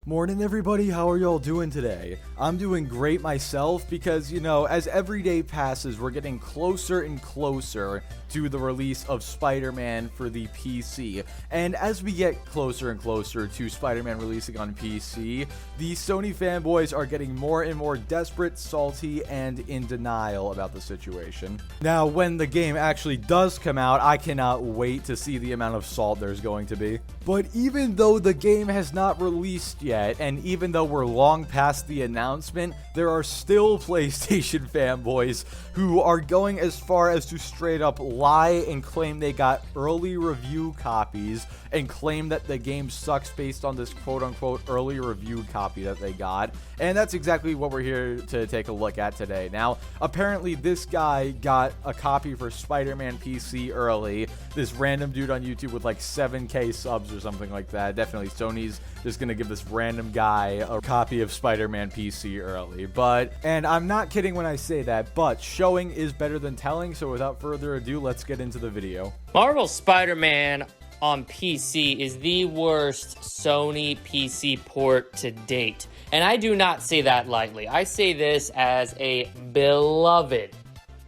Morning everybody, how are y'all doing today? I'm doing great myself because, as every day passes, we're getting closer and closer to the release of Spider-Man for the PC. And as we get closer and closer to Spider-Man releasing on PC, the Sony fanboys are getting more and more desperate, salty, and in denial about the situation. Now, when the game actually does come out, I cannot wait to see the amount of salt there's going to be. But even though the game has not released yet, and even though we're long past the announcement, there are still PlayStation fanboys who are going as far as to straight up lie and claim they got early review copies and claim that the game sucks based on this quote-unquote early review copy that they got. And that's exactly what we're here to take a look at today. Now, apparently this guy got a copy for Spider-Man PC early. This random dude on YouTube with like 7K subs or something like that. Definitely Sony's just gonna give this random guy a copy of Spider-Man PC early. And I'm not kidding when I say that, but showing is better than telling, so without further ado, let's get into the video. Marvel's Spider-Man on PC is the worst Sony PC port to date. And I do not say that lightly. I say this as a beloved,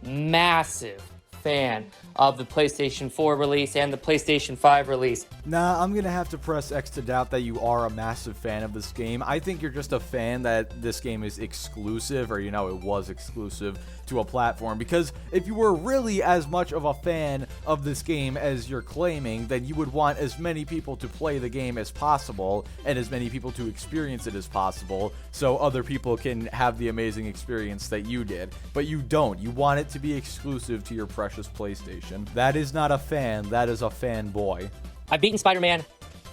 massive fan of the PlayStation 4 release and the PlayStation 5 release. Nah, I'm gonna have to press X to doubt that you are a massive fan of this game. I think you're just a fan that this game is exclusive, or it was exclusive to a platform, because if you were really as much of a fan of this game as you're claiming, then you would want as many people to play the game as possible and as many people to experience it as possible so other people can have the amazing experience that you did. But you don't. You want it to be exclusive to your precious PlayStation. That is not a fan, that is a fanboy. I've beaten Spider-Man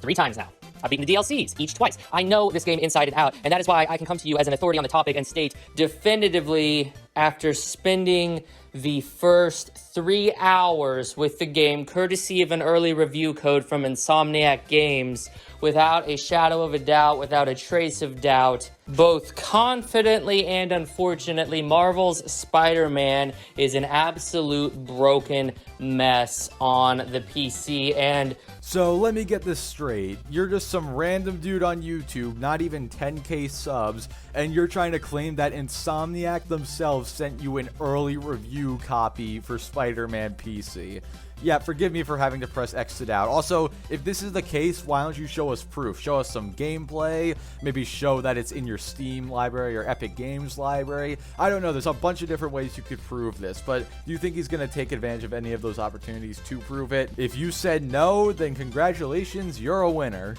3 times now. I've beaten the DLCs, each twice. I know this game inside and out, and that is why I can come to you as an authority on the topic and state definitively, after spending the first 3 hours with the game, courtesy of an early review code from Insomniac Games, without a shadow of a doubt, without a trace of doubt, both confidently and unfortunately, Marvel's Spider-Man is an absolute broken mess on the PC. And so let me get this straight. You're just some random dude on YouTube, not even 10K subs, and you're trying to claim that Insomniac themselves sent you an early review copy for Spider-Man PC. Yeah, forgive me for having to press X to doubt. Also, if this is the case, why don't you show us proof? Show us some gameplay, maybe show that it's in your Steam library or Epic Games library. I don't know, there's a bunch of different ways you could prove this, but do you think he's going to take advantage of any of those opportunities to prove it? If you said no, then congratulations, you're a winner.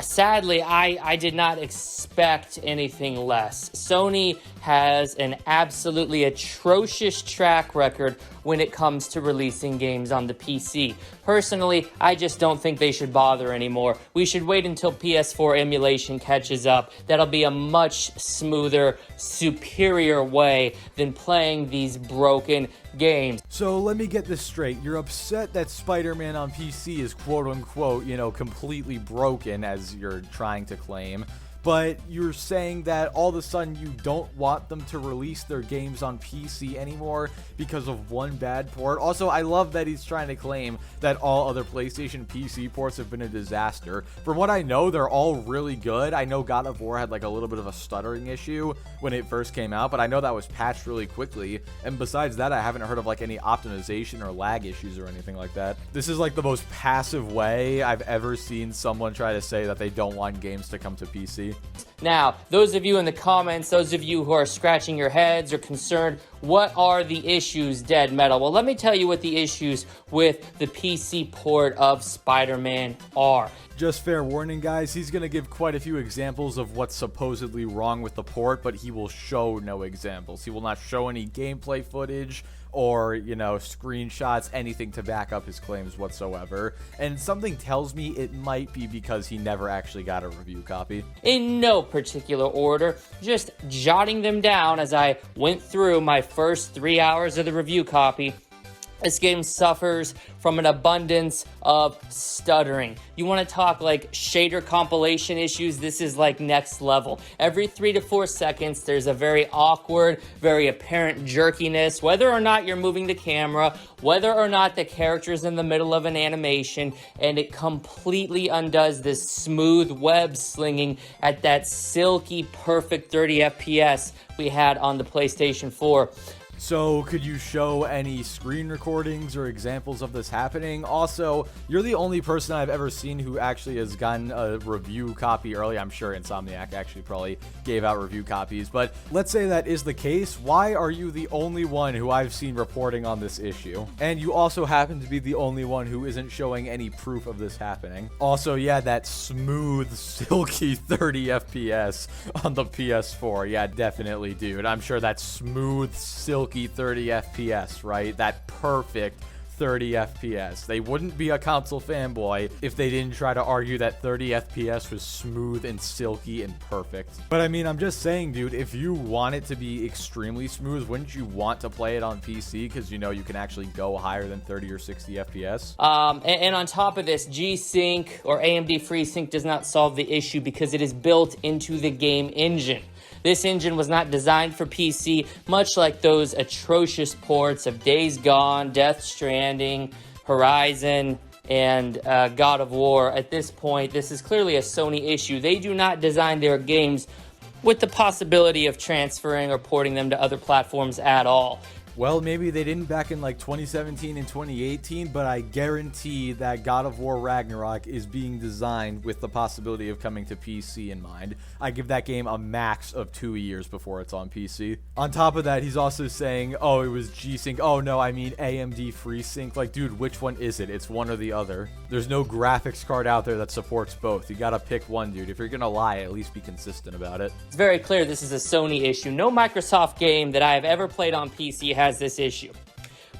sadly, I did not expect anything less. Sony has an absolutely atrocious track record when it comes to releasing games on the PC. Personally, I just don't think they should bother anymore. We should wait until PS4 emulation catches up. That'll be a much smoother, superior way than playing these broken games. So let me get this straight. You're upset that Spider-Man on PC is quote-unquote, completely broken, as you're trying to claim. But you're saying that all of a sudden you don't want them to release their games on PC anymore because of one bad port. Also, I love that he's trying to claim that all other PlayStation PC ports have been a disaster. From what I know, they're all really good. I know God of War had like a little bit of a stuttering issue when it first came out, but I know that was patched really quickly. And besides that, I haven't heard of like any optimization or lag issues or anything like that. This is like the most passive way I've ever seen someone try to say that they don't want games to come to PC. Now, those of you in the comments, those of you who are scratching your heads or concerned, what are the issues, Dead Metal? Well, let me tell you what the issues with the PC port of Spider-Man are. Just fair warning, guys, he's going to give quite a few examples of what's supposedly wrong with the port, but he will show no examples. He will not show any gameplay footage or, screenshots, anything to back up his claims whatsoever. And something tells me it might be because he never actually got a review copy. In no particular order, just jotting them down as I went through my first 3 hours of the review copy. This game suffers from an abundance of stuttering. You want to talk like shader compilation issues? This is like next level. Every 3 to 4 seconds, there's a very awkward, very apparent jerkiness, whether or not you're moving the camera, whether or not the character's in the middle of an animation, and it completely undoes this smooth web slinging at that silky, perfect 30 FPS we had on the PlayStation 4. So, could you show any screen recordings or examples of this happening? Also, you're the only person I've ever seen who actually has gotten a review copy early. I'm sure Insomniac actually probably gave out review copies, but let's say that is the case. Why are you the only one who I've seen reporting on this issue? And you also happen to be the only one who isn't showing any proof of this happening. Also, yeah, that smooth, silky 30 FPS on the PS4. Yeah, definitely, dude. I'm sure that smooth, silky 30 FPS, right? That perfect 30 FPS. They wouldn't be a console fanboy if they didn't try to argue that 30 FPS was smooth and silky and perfect. But I mean, I'm just saying, dude, if you want it to be extremely smooth, wouldn't you want to play it on PC? Because, you know, you can actually go higher than 30 or 60 FPS. And on top of this, G-Sync or AMD FreeSync does not solve the issue because it is built into the game engine. This engine was not designed for PC, much like those atrocious ports of Days Gone, Death Stranding, Horizon, and God of War. At this point, this is clearly a Sony issue. They do not design their games with the possibility of transferring or porting them to other platforms at all. Well, maybe they didn't back in like 2017 and 2018, but I guarantee that God of War Ragnarok is being designed with the possibility of coming to PC in mind. I give that game a max of 2 years before it's on PC. On top of that, he's also saying, oh, it was G-Sync. Oh, no, I mean AMD FreeSync. Like, dude, which one is it? It's one or the other. There's no graphics card out there that supports both. You gotta pick one, dude. If you're gonna lie, at least be consistent about it. It's very clear this is a Sony issue. No Microsoft game that I have ever played on PC has this issue.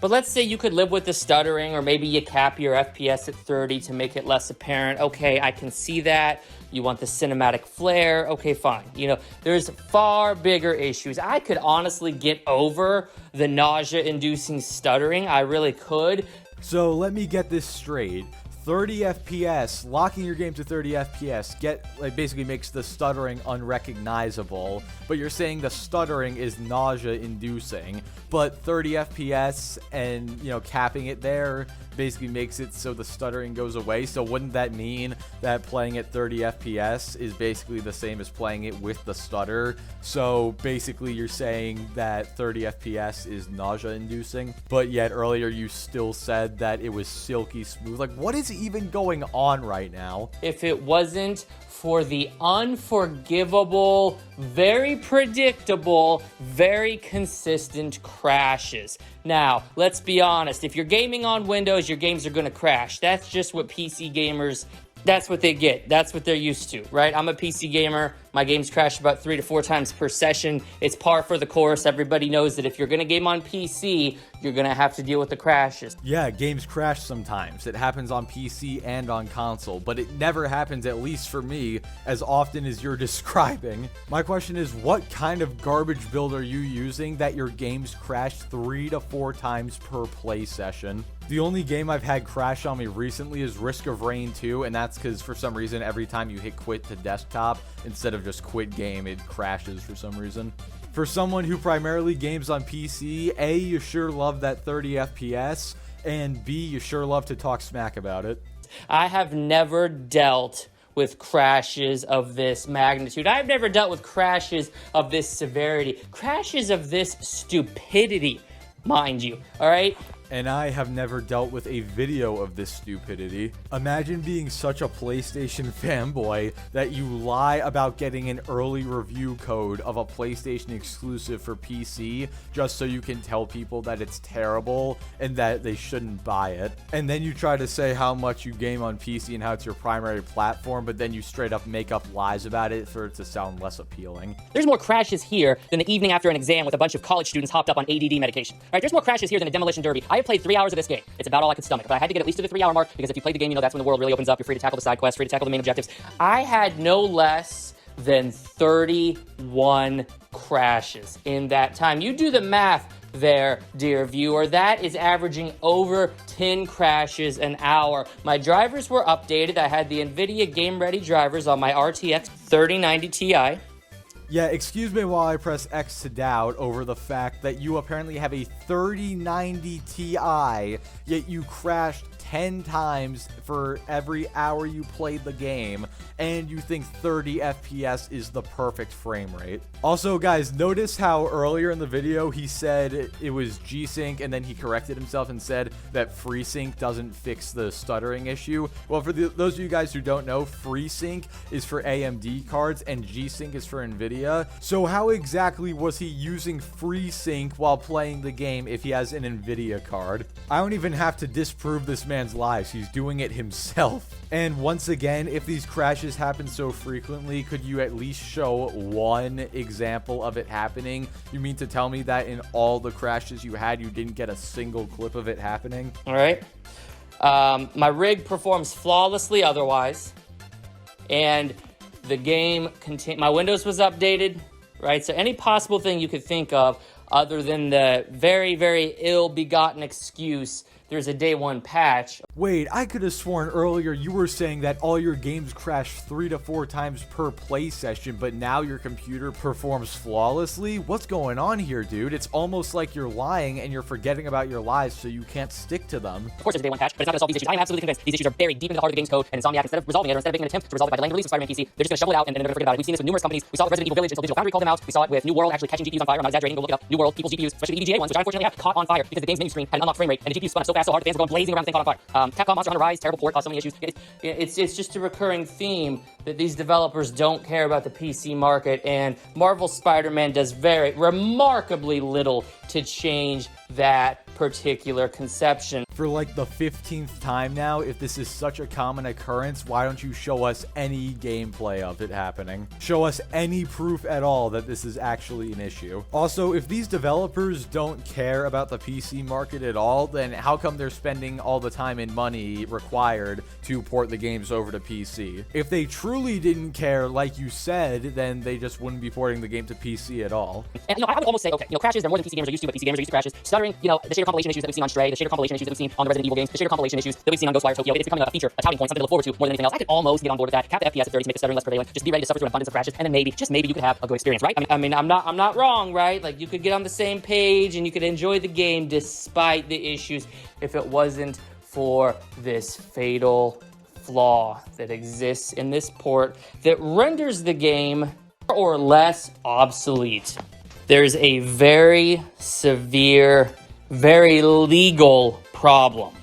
But let's say you could live with the stuttering, or maybe you cap your FPS at 30 to make it less apparent. Okay, I can see that. You want the cinematic flair. Okay, fine. You know, there's far bigger issues. I could honestly get over the nausea-inducing stuttering. I really could. So let me get this straight. 30 FPS, locking your game to 30 FPS, basically makes the stuttering unrecognizable, but you're saying the stuttering is nausea-inducing, but 30 FPS and, you know, capping it there basically makes it so the stuttering goes away. So wouldn't that mean that playing at 30 FPS is basically the same as playing it with the stutter? So basically you're saying that 30 FPS is nausea-inducing, but yet earlier you still said that it was silky smooth. Like, what is even going on right now? If it wasn't for the unforgivable, very predictable, very consistent crashes. Now, let's be honest, if you're gaming on Windows, your games are gonna crash. That's just what PC gamers, that's what they get. That's what they're used to, right? I'm a PC gamer. My games crash about 3 to 4 times per session. It's par for the course. Everybody knows that if you're gonna game on PC, you're gonna have to deal with the crashes. Yeah, games crash sometimes. It happens on PC and on console, but it never happens, at least for me, as often as you're describing. My question is, what kind of garbage build are you using that your games crash 3 to 4 times per play session? The only game I've had crash on me recently is Risk of Rain 2, and that's because for some reason every time you hit quit to desktop, instead of just quit game, it crashes for some reason. For someone who primarily games on PC, A, you sure love that 30 FPS, and B, you sure love to talk smack about it. I have never dealt with crashes of this magnitude. I've never dealt with crashes of this severity, crashes of this stupidity, mind you, all right? And I have never dealt with a video of this stupidity. Imagine being such a PlayStation fanboy that you lie about getting an early review code of a PlayStation exclusive for PC just so you can tell people that it's terrible and that they shouldn't buy it. And then you try to say how much you game on PC and how it's your primary platform, but then you straight up make up lies about it for it to sound less appealing. There's more crashes here than the evening after an exam with a bunch of college students hopped up on ADD medication. All right, there's more crashes here than a demolition derby. I have played 3 hours of this game. It's about all I could stomach. But I had to get at least to the 3 hour mark because if you play the game, you know that's when the world really opens up. You're free to tackle the side quests, free to tackle the main objectives. I had no less than 31 crashes in that time. You do the math. there, dear viewer. That is averaging over 10 crashes an hour. My drivers were updated. I had the NVIDIA Game Ready drivers on my RTX 3090 Ti. Yeah, excuse me while I press X to doubt over the fact that you apparently have a 3090 Ti, yet you crashed 10 times for every hour you played the game, and you think 30 FPS is the perfect frame rate. Also, guys, notice how earlier in the video he said it was G-Sync, and then he corrected himself and said that FreeSync doesn't fix the stuttering issue. Well, for those of you guys who don't know, FreeSync is for AMD cards, and G-Sync is for NVIDIA. So how exactly was he using FreeSync while playing the game if he has an NVIDIA card? I don't even have to disprove this man's lies. He's doing it himself. And once again, if these crashes happen so frequently, could you at least show one example of it happening? You mean to tell me that in all the crashes you had, you didn't get a single clip of it happening? All right. My rig performs flawlessly otherwise. And the game, my Windows was updated, right? So any possible thing you could think of other than the very, very ill-begotten excuse, there's a day one patch. Wait, I could have sworn earlier you were saying that all your games crash 3 to 4 times per play session, but now your computer performs flawlessly? What's going on here, dude? It's almost like you're lying and you're forgetting about your lies so you can't stick to them. Of course there's a day one patch, but it's not going to solve these issues. I am absolutely convinced these issues are buried deep into the heart of the game's code, and Insomniac, instead of resolving it, or instead of making an attempt to resolve it by delaying the release of Spider-Man PC, they're just going to shovel it out and then they're going to forget about it. We've seen this with numerous companies. We saw it with Resident Evil Village until Digital Foundry called them out. We saw it with New World actually catching GPUs on fire. I'm not exaggerating, go look it up. New World, people's GPUs, especially the EVGA ones, which I unfortunately have, caught on fire because the game's menu screen had an unlocked frame rate, and the GPU spun up so fast, so hard, the fans were going blazing around the thing caught on fire. Capcom Monster Hunter Rise, terrible port, caused so many issues. It's just a recurring theme that these developers don't care about the PC market, and Marvel Spider-Man does very remarkably little to change that particular conception. For like the 15th time now, if this is such a common occurrence, why don't you show us any gameplay of it happening? Show us any proof at all that this is actually an issue. Also, if these developers don't care about the PC market at all, then how come they're spending all the time and money required to port the games over to PC? If they truly didn't care, like you said, then they just wouldn't be porting the game to PC at all. And I would almost say, okay, crashes, they're more than PC gamers are used to, but PC gamers are used to crashes. Stuttering, the shader compilation issues that we've seen on Stray, the shader compilation issues that we've seen on the Resident Evil games, the shader compilation issues that we've seen on Ghostwire Tokyo, it's becoming a feature, a touting point, something to look forward to more than anything else. I could almost get on board with that. Cap the FPS at 30 to make the stuttering less prevalent. Just be ready to suffer through an abundance of crashes, and then maybe, just maybe, you could have a good experience, right? I mean, I'm not wrong, right? Like, you could get on the same page and you could enjoy the game despite the issues if it wasn't for this fatal flaw that exists in this port that renders the game more or less obsolete. There's a very severe, very legal problem.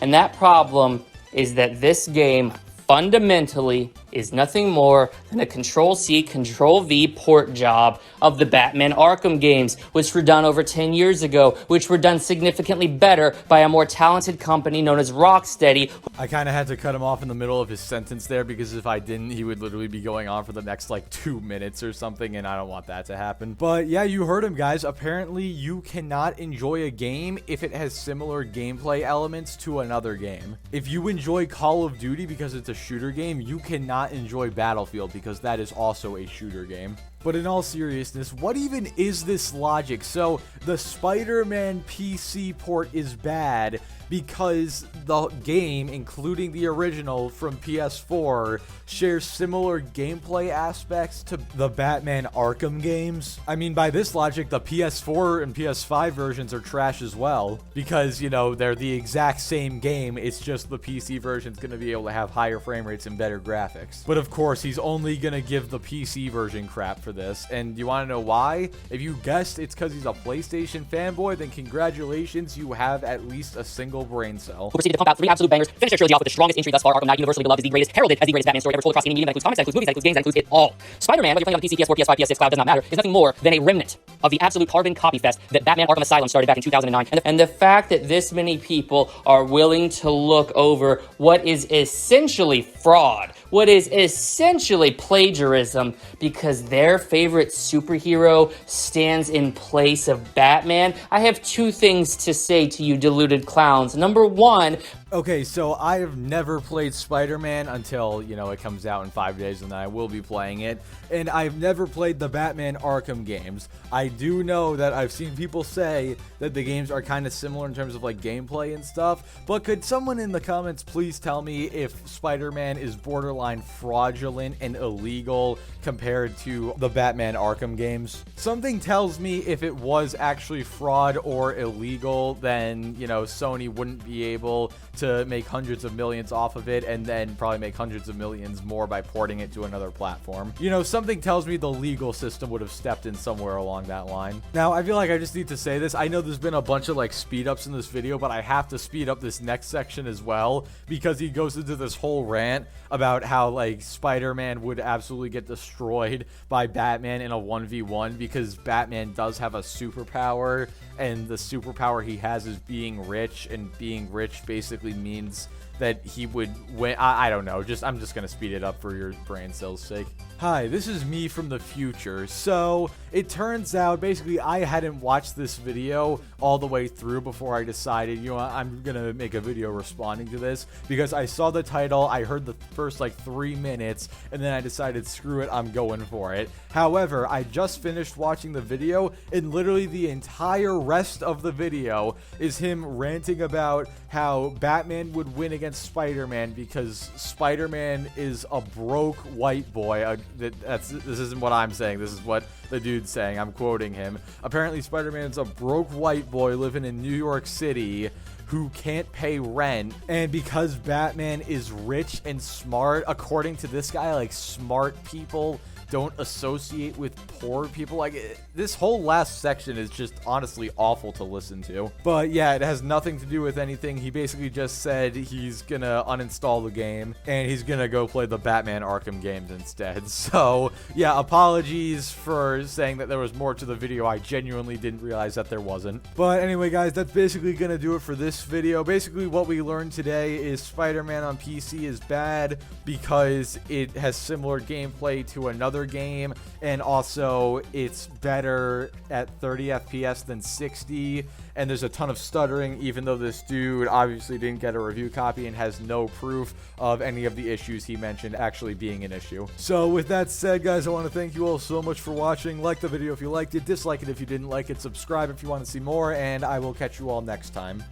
And that problem is that this game fundamentally is nothing more than a Control-C, Control-V port job of the Batman Arkham games, which were done over 10 years ago, which were done significantly better by a more talented company known as Rocksteady. I kind of had to cut him off in the middle of his sentence there, because if I didn't, he would literally be going on for the next, like, 2 minutes or something, and I don't want that to happen. But yeah, you heard him, guys. Apparently, you cannot enjoy a game if it has similar gameplay elements to another game. If you enjoy Call of Duty because it's a shooter game, you cannot enjoy Battlefield because that is also a shooter game. But in all seriousness, what even is this logic? So the Spider-Man PC port is bad because the game, including the original from PS4, shares similar gameplay aspects to the Batman Arkham games. I mean, by this logic, the PS4 and PS5 versions are trash as well, because, you know, they're the exact same game. It's just the PC version's gonna be able to have higher frame rates and better graphics. But of course, he's only gonna give the PC version crap for this. And you wanna know why? If you guessed it's because he's a PlayStation fanboy, then congratulations, you have at least a single brain cell. Who proceeded to pump out 3 absolute bangers, finish their trilogy off with the strongest entry thus far. Arkham Knight, universally beloved, is the greatest, heralded as the greatest Batman story ever told across any medium. That includes comics, that includes movies, that includes games, that includes it all. Spider-Man, whether you're playing on PC, PS4, PS5, PS6, Cloud, does not matter, is nothing more than a remnant of the absolute carbon copy fest that Batman Arkham Asylum started back in 2009. And the fact that this many people are willing to look over what is essentially fraud, what is essentially plagiarism, because their favorite superhero stands in place of Batman. I have 2 things to say to you deluded clowns. Number 1, Okay, so I have never played Spider-Man until, it comes out in 5 days, and then I will be playing it. And I've never played the Batman Arkham games. I do know that I've seen people say that the games are kind of similar in terms of like gameplay and stuff, but could someone in the comments please tell me if Spider-Man is borderline fraudulent and illegal compared to the Batman Arkham games? Something tells me if it was actually fraud or illegal, then, Sony wouldn't be able to make hundreds of millions off of it and then probably make hundreds of millions more by porting it to another platform. Something tells me the legal system would have stepped in somewhere along that line. Now, I feel like I just need to say this. I know there's been a bunch of like speed ups in this video, but I have to speed up this next section as well because he goes into this whole rant about how like Spider-Man would absolutely get destroyed by Batman in a 1v1 because Batman does have a superpower, and the superpower he has is being rich, and being rich basically means that he would win. I don't know. I'm just gonna speed it up for your brain cells' sake. Hi, this is me from the future. So it turns out basically I hadn't watched this video all the way through before I decided, I'm gonna make a video responding to this because I saw the title, I heard the first like 3 minutes, and then I decided, screw it, I'm going for it. However, I just finished watching the video, and literally the entire rest of the video is him ranting about how Batman would win against Spider-Man because Spider-Man is a broke white boy. This isn't what I'm saying. This is what the dude's saying. I'm quoting him. Apparently, Spider-Man's a broke white boy living in New York City who can't pay rent, and because Batman is rich and smart, according to this guy, like smart people don't associate with poor people. Like, this whole last section is just honestly awful to listen to. But yeah, it has nothing to do with anything. He basically just said he's gonna uninstall the game and he's gonna go play the Batman Arkham games instead. So yeah, apologies for saying that there was more to the video. I genuinely didn't realize that there wasn't. But anyway, guys, that's basically gonna do it for this video. Basically, what we learned today is Spider-Man on PC is bad because it has similar gameplay to another game, and also it's better at 30 FPS than 60, and there's a ton of stuttering, even though this dude obviously didn't get a review copy and has no proof of any of the issues he mentioned actually being an issue. So with that said, guys, I want to thank you all so much for watching. Like the video if you liked it, dislike it if you didn't like it, subscribe if you want to see more, and I will catch you all next time.